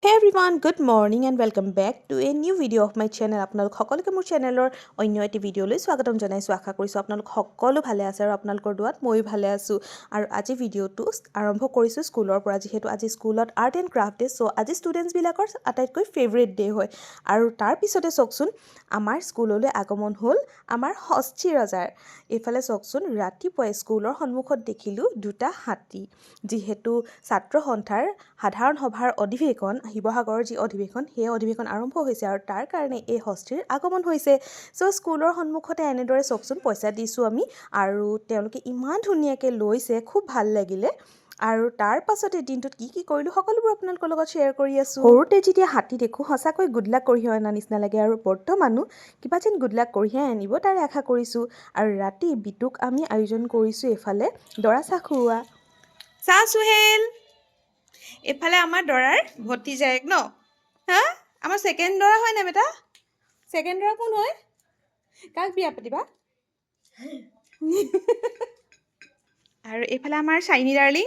Hey everyone, good morning and welcome back to a new video of my channel. আপোনালোক সকলোকে মোৰ চেনেলৰ অন্য এটি ভিডিঅ'লৈ স্বাগতম জনাইছোঁ। আশা কৰিছোঁ আপোনালোক সকলো ভালে আছে আৰু আপোনালোকৰ দুৱাত ময়ো ভালে আছোঁ। আৰু আজি ভিডিঅ'টো আৰম্ভ কৰিছোঁ স্কুলৰ পৰা, যিহেতু আজি স্কুলত আৰ্ট এণ্ড ক্ৰাফ্ট ডে। চ' আজি ষ্টুডেণ্টছবিলাকৰ আটাইতকৈ ফেভৰেট ডে হয়। আৰু তাৰ পিছতে চাওকচোন আমাৰ স্কুললৈ আগমন হ'ল আমাৰ ষষ্ঠী ৰজাৰ। এইফালে চাওকচোন ৰাতিপুৱাই স্কুলৰ সন্মুখত দেখিলোঁ দুটা হাতী। যিহেতু ছাত্ৰ সন্থাৰ সাধাৰণ সভাৰ অধিৱেশন, শিৱসাগৰৰ যি অধিৱেশন, সেই অধিৱেশন আৰম্ভ হৈছে আৰু তাৰ কাৰণে এই ষষ্ঠীৰ আগমন হৈছে। চ' স্কুলৰ সন্মুখতে এনেদৰে চাওকচোন পইচা দিছোঁ আমি, আৰু তেওঁলোকে ইমান ধুনীয়াকৈ লৈছে, খুব ভাল লাগিলে। আৰু তাৰ পাছতে দিনটোত কি কৰিলোঁ সকলোবোৰ আপোনালোকৰ লগত শ্বেয়াৰ কৰি আছোঁ। সৰুতে যেতিয়া হাতী দেখোঁ সঁচাকৈ গুড লাক কঢ়িয়াই অনা নিচিনা লাগে, আৰু বৰ্তমানো কিবা যেন গুড লাক কঢ়িয়াই আনিব তাৰে আশা কৰিছোঁ। আৰু ৰাতি বিতুক আমি আয়োজন কৰিছোঁ এইফালে দৰা চাহ খুওৱা। চাহ চুহেল, এইফালে আমাৰ দৰাৰ ভতিজায়েক ন, হা আমাৰ ছেকেণ্ড দৰা হয় নাই বেটা? ছেকেণ্ড দৰা কোন হয়? কাক বিয়া পাতিবা? আৰু এইফালে আমাৰ চাইনি ডাৰ্লিং,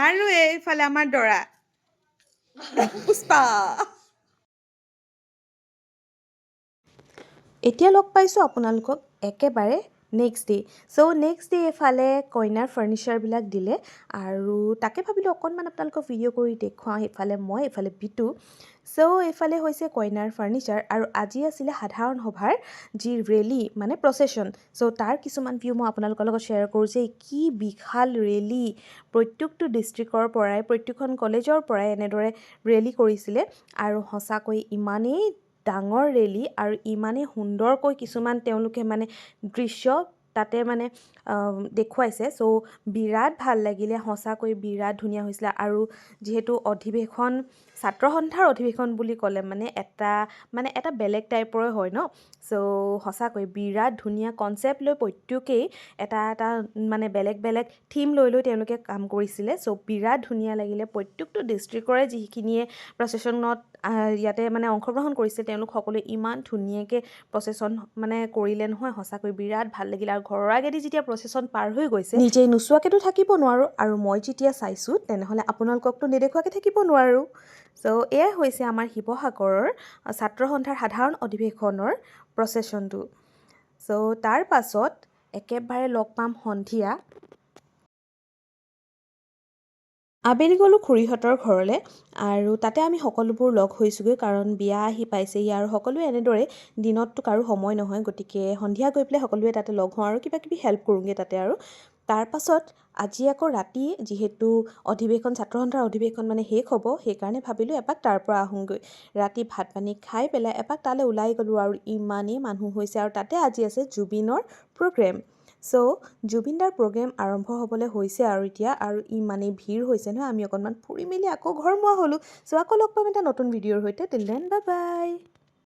আৰু এইফালে আমাৰ দৰা পুষ্পা। এতিয়া লগ পাইছোঁ আপোনালোকক একেবাৰে নেক্সট ডে'। চ' নেক্সট ডে' এইফালে কইনাৰ ফাৰ্নিচাৰবিলাক দিলে, আৰু তাকে ভাবিলোঁ অকণমান আপোনালোকক ভিডিঅ' কৰি দেখুৱাওঁ। এইফালে মই, এইফালে বিটু। চ' এইফালে হৈছে কইনাৰ ফাৰ্নিচাৰ, আৰু আজি আছিলে সাধাৰণ সভাৰ যি ৰেলী, মানে প্ৰচেশ্যন। চ' তাৰ কিছুমান ভিউ মই আপোনালোকৰ লগত শ্বেয়াৰ কৰোঁ যে কি বিশাল ৰেলী, প্ৰত্যেকটো ডিষ্ট্ৰিক্টৰ পৰাই, প্ৰত্যেকখন কলেজৰ পৰাই এনেদৰে ৰেলী কৰিছিলে। আৰু সঁচাকৈ ইমানেই ডাঙৰ ৰেলী আৰু ইমানেই সুন্দৰকৈ কিছুমান তেওঁলোকে মানে দৃশ্য তাতে মানে দেখুৱাইছে। চ' বিৰাট ভাল লাগিলে, সঁচাকৈ বিৰাট ধুনীয়া হৈছিলে। আৰু যিহেতু অধিৱেশন, ছাত্ৰ সন্থাৰ অধিৱেশন বুলি ক'লে মানে এটা বেলেগ টাইপৰে হয় ন। চ' সঁচাকৈ বিৰাট ধুনীয়া কনচেপ্ট লৈ প্ৰত্যেকেই এটা মানে বেলেগ বেলেগ থিম লৈ তেওঁলোকে কাম কৰিছিলে। চ' বিৰাট ধুনীয়া লাগিলে। প্ৰত্যেকটো ডিষ্ট্ৰিক্টৰে যিখিনিয়ে প্ৰচেশ্যনত ইয়াতে মানে অংশগ্ৰহণ কৰিছে, তেওঁলোক সকলোৱে ইমান ধুনীয়াকৈ প্ৰচেশ্যন মানে কৰিলে নহয়, সঁচাকৈ বিৰাট ভাল লাগিলে। আৰু ঘৰৰ আগেদি যেতিয়া প্ৰচেশ্যন পাৰ হৈ গৈছে, নিজেই নোচোৱাকৈতো থাকিব নোৱাৰোঁ, আৰু মই যেতিয়া চাইছোঁ তেনেহ'লে আপোনালোককতো নেদেখুৱাকৈ থাকিব নোৱাৰোঁ। চ' এয়াই হৈছে আমাৰ শিৱসাগৰৰ ছাত্ৰ সন্থাৰ সাধাৰণ অধিৱেশনৰ প্ৰচেশ্যনটো। চ' তাৰ পাছত একেবাৰে লগ পাম সন্ধিয়া। আবেলি গ'লোঁ খুৰীহঁতৰ ঘৰলৈ, আৰু তাতে আমি সকলোবোৰ লগ হৈছোঁগৈ, কাৰণ বিয়া আহি পাইছেহি আৰু সকলোৱে এনেদৰে দিনততো কাৰো সময় নহয়, গতিকে সন্ধিয়া গৈ পেলাই সকলোৱে তাতে লগ হওঁ আৰু কিবাকিবি হেল্প কৰোঁগৈ তাতে। আৰু তাৰ পাছত আজি আকৌ ৰাতি, যিহেতু অধিৱেশন, ছাত্ৰ সন্থাৰ অধিৱেশন মানে শেষ হ'ব, সেইকাৰণে ভাবিলোঁ এপাক তাৰ পৰা আহোঁগৈ। ৰাতি ভাত পানী খাই পেলাই এপাক তালৈ ওলাই গ'লোঁ, আৰু ইমানেই মানুহ হৈছে। আৰু তাতে আজি আছে জুবিনৰ প্ৰগ্ৰেম। চ' জুবিনদাৰ প্ৰগ্ৰেম আৰম্ভ হ'বলৈ হৈছে আৰু এতিয়া, আৰু ইমানেই ভিৰ হৈছে নহয়, আমি অকণমান ফুৰি মেলি আকৌ ঘৰমুৱা হ'লোঁ। চ' আকৌ লগ পাম এটা নতুন ভিডিঅ'ৰ সৈতে। Till then bye bye.